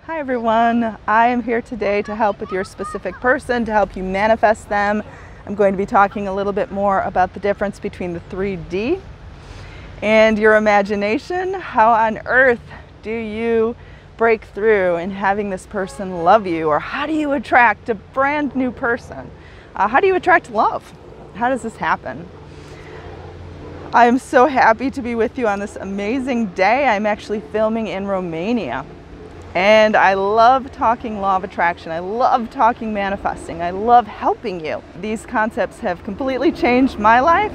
Hi everyone, I am here today to help with your specific person, to help you manifest them. I'm going to be talking a little bit more about the difference between the 3D and your imagination. How on earth do you break through in having this person love you? Or how do you attract a brand new person? How do you attract love? How does this happen? I am so happy to be with you on this amazing day. I'm actually filming in Romania. And I love talking law of attraction. I love talking manifesting. I love helping you. These concepts have completely changed my life.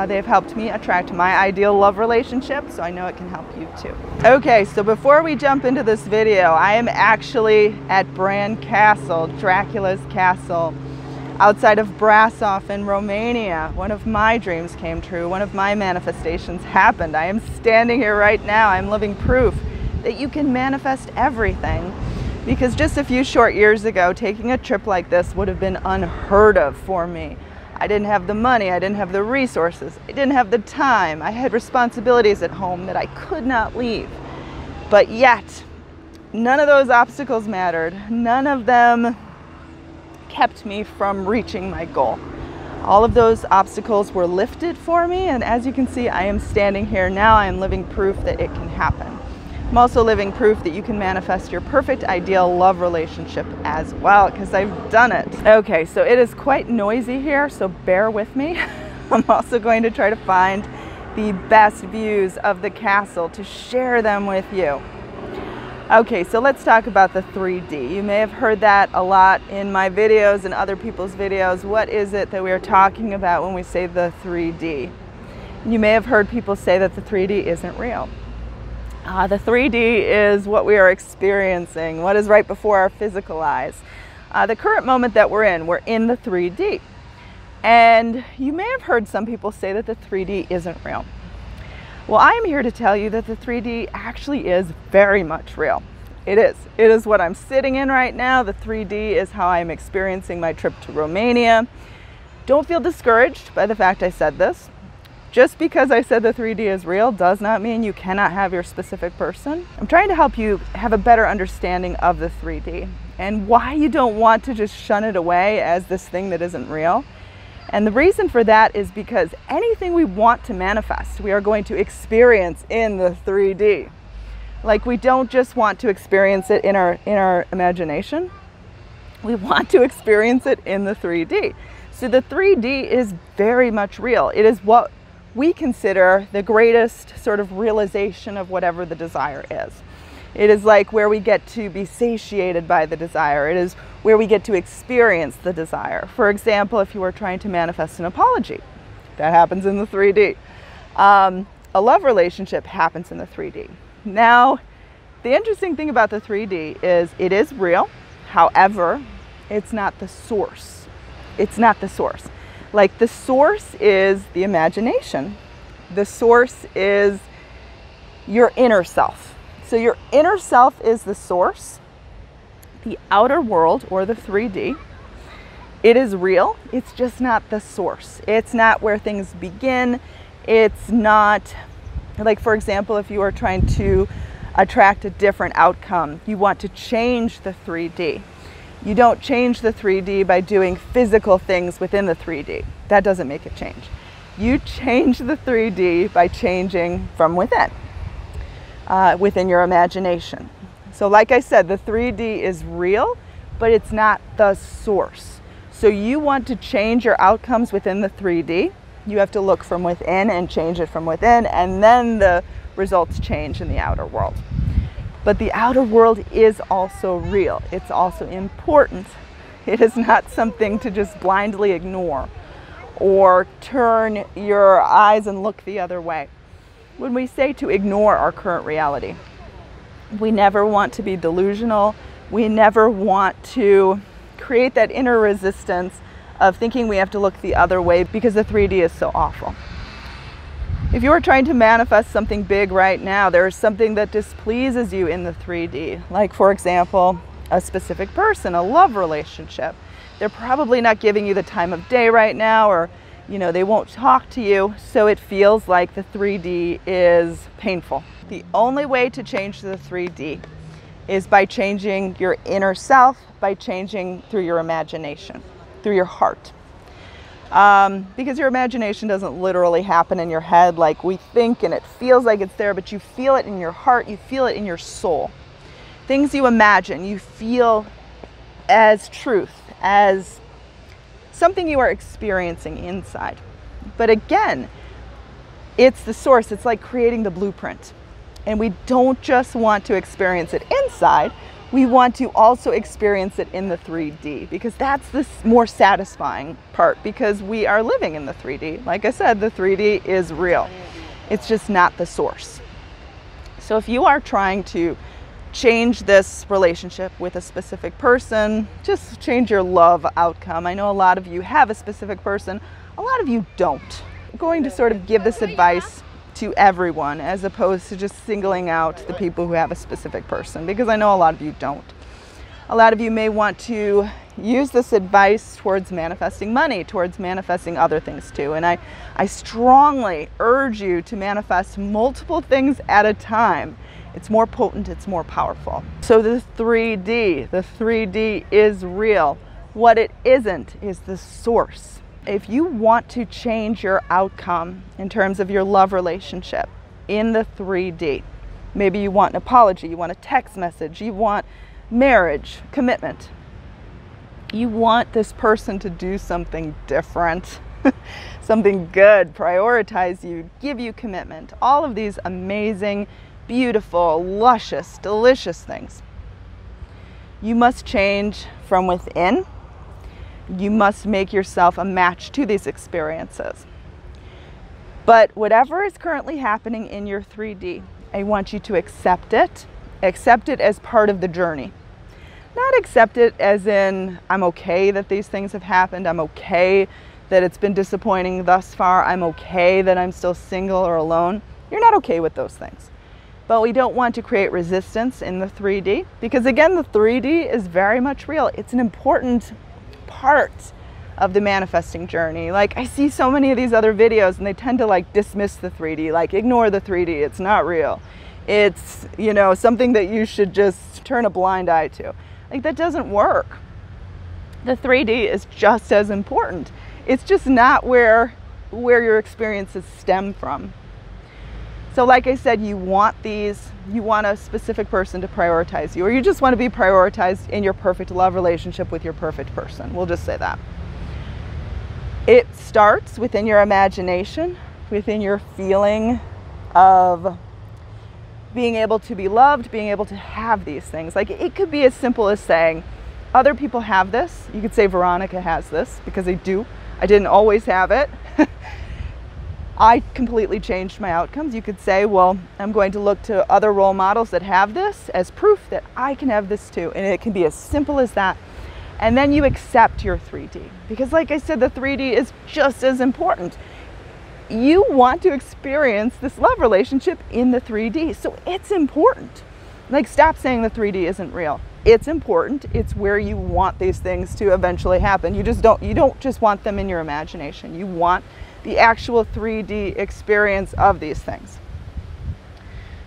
They've helped me attract my ideal love relationship, so I know it can help you too. Okay, so before we jump into this video, I am actually at Bran Castle, Dracula's castle, outside of Brasov in Romania. One of my dreams came true. One of my manifestations happened. I am standing here right now. I'm living proof that you can manifest everything, because just a few short years ago, taking a trip like this would have been unheard of for me. I didn't have the money, I didn't have the resources, I didn't have the time, I had responsibilities at home that I could not leave. But yet, none of those obstacles mattered. None of them kept me from reaching my goal. All of those obstacles were lifted for me, and as you can see, I am standing here now. I am living proof that it can happen. I'm also living proof that you can manifest your perfect ideal love relationship as well, because I've done it. Okay, so it is quite noisy here, so bear with me. I'm also going to try to find the best views of the castle to share them with you. Okay, so let's talk about the 3D. You may have heard that a lot in my videos and other people's videos. What is it that we are talking about when we say the 3D? You may have heard people say that the 3D isn't real. The 3D is what we are experiencing, what is right before our physical eyes. The current moment that we're in the 3D. And you may have heard some people say that the 3D isn't real. Well, I am here to tell you that the 3D actually is very much real. It is. It is what I'm sitting in right now. The 3D is how I'm experiencing my trip to Romania. Don't feel discouraged by the fact I said this. Just because I said the 3D is real does not mean you cannot have your specific person. I'm trying to help you have a better understanding of the 3D and why you don't want to just shun it away as this thing that isn't real. And the reason for that is because anything we want to manifest, we are going to experience in the 3D. Like, we don't just want to experience it in our imagination. We want to experience it in the 3D. So the 3D is very much real. It is what we consider the greatest sort of realization of whatever the desire is. It is like where we get to be satiated by the desire. It is where we get to experience the desire. For example, if you were trying to manifest an apology, that happens in the 3D. A love relationship happens in the 3D. Now, the interesting thing about the 3D is it is real. However, it's not the source. It's not the source. Like, the source is the imagination. The source is your inner self. So your inner self is the source. The outer world, or the 3D, it is real. It's just not the source. It's not where things begin. It's not, like, for example, if you are trying to attract a different outcome, you want to change the 3D. You don't change the 3D by doing physical things within the 3D. That doesn't make it change. You change the 3D by changing from within, within your imagination. So like I said, the 3D is real, but it's not the source. So you want to change your outcomes within the 3D. You have to look from within and change it from within, and then the results change in the outer world. But the outer world is also real. It's also important. It is not something to just blindly ignore or turn your eyes and look the other way. When we say to ignore our current reality, we never want to be delusional. We never want to create that inner resistance of thinking we have to look the other way because the 3D is so awful. If you are trying to manifest something big right now, there is something that displeases you in the 3D. Like, for example, a specific person, a love relationship. They're probably not giving you the time of day right now, or they won't talk to you, so it feels like the 3D is painful. The only way to change the 3D is by changing your inner self, by changing through your imagination, through your heart. Because your imagination doesn't literally happen in your head like we think and it feels like it's there, but you feel it in your heart, you feel it in your soul. Things you imagine, you feel as truth, as something you are experiencing inside. But again, it's the source. It's like creating the blueprint. And we don't just want to experience it inside, we want to also experience it in the 3D, because that's the more satisfying part, because we are living in the 3D. Like I said, the 3D is real. It's just not the source. So if you are trying to change this relationship with a specific person, just change your love outcome. I know a lot of you have a specific person, a lot of you don't. I'm going to sort of give this advice to everyone as opposed to just singling out the people who have a specific person, because I know a lot of you don't. A lot of you may want to use this advice towards manifesting money, towards manifesting other things too. And I strongly urge you to manifest multiple things at a time. It's more potent, it's more powerful. So the 3D is real. What it isn't is the source. If you want to change your outcome in terms of your love relationship in the 3D, maybe you want an apology, you want a text message, you want marriage, commitment. You want this person to do something different, something good, prioritize you, give you commitment, all of these amazing, beautiful, luscious, delicious things. You must change from within. You must make yourself a match to these experiences. But whatever is currently happening in your 3D, I want you to accept it as part of the journey. Not accept it as in, I'm okay that these things have happened, I'm okay that it's been disappointing thus far, I'm okay that I'm still single or alone. You're not okay with those things. But we don't want to create resistance in the 3D, because again, the 3D is very much real. It's an important part of the manifesting journey. Like, I see so many of these other videos and they tend to like dismiss the 3D, like ignore the 3D, it's not real. It's, you know, something that you should just turn a blind eye to. Like, that doesn't work. The 3D is just as important. It's just not where your experiences stem from. So like I said, you want a specific person to prioritize you, or you just want to be prioritized in your perfect love relationship with your perfect person. We'll just say that. It starts within your imagination, within your feeling of being able to be loved, being able to have these things. Like, it could be as simple as saying, other people have this. You could say Veronica has this, because I do. I didn't always have it. I completely changed my outcomes. You could say, well, I'm going to look to other role models that have this as proof that I can have this too. And it can be as simple as that. And then you accept your 3D. Because like I said, the 3D is just as important. You want to experience this love relationship in the 3D. So it's important. Like, stop saying the 3D isn't real. It's important. It's where you want these things to eventually happen. You don't just want them in your imagination. You want the actual 3D experience of these things.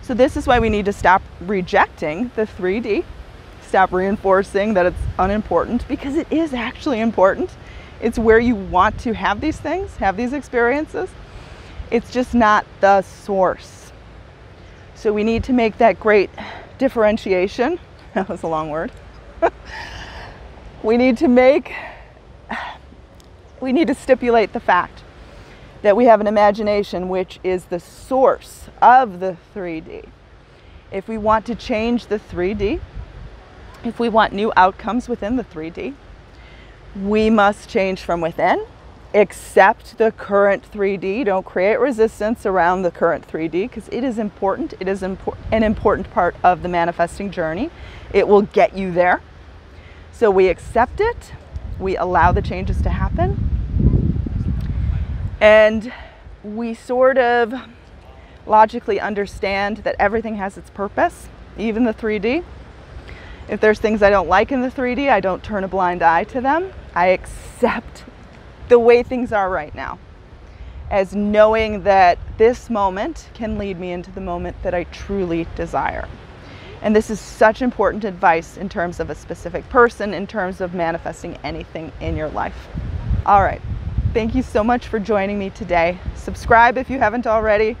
So this is why we need to stop rejecting the 3D, stop reinforcing that it's unimportant, because it is actually important. It's where you want to have these things, have these experiences. It's just not the source. So we need to make that great differentiation. That was a long word. We need to stipulate the fact that we have an imagination which is the source of the 3D. If we want to change the 3D, if we want new outcomes within the 3D, we must change from within, accept the current 3D. Don't create resistance around the current 3D, because it is important. It is an important part of the manifesting journey. It will get you there. So we accept it, we allow the changes to happen, and we sort of logically understand that everything has its purpose, even the 3D. If there's things I don't like in the 3D, I don't turn a blind eye to them. I accept the way things are right now, as knowing that this moment can lead me into the moment that I truly desire. And this is such important advice in terms of a specific person, in terms of manifesting anything in your life. All right. Thank you so much for joining me today. Subscribe if you haven't already.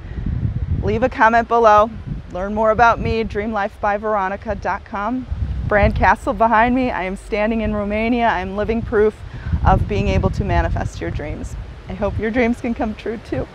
Leave a comment below. Learn more about me, dreamlifebyveronica.com. Bran Castle behind me. I am standing in Romania. I am living proof of being able to manifest your dreams. I hope your dreams can come true too.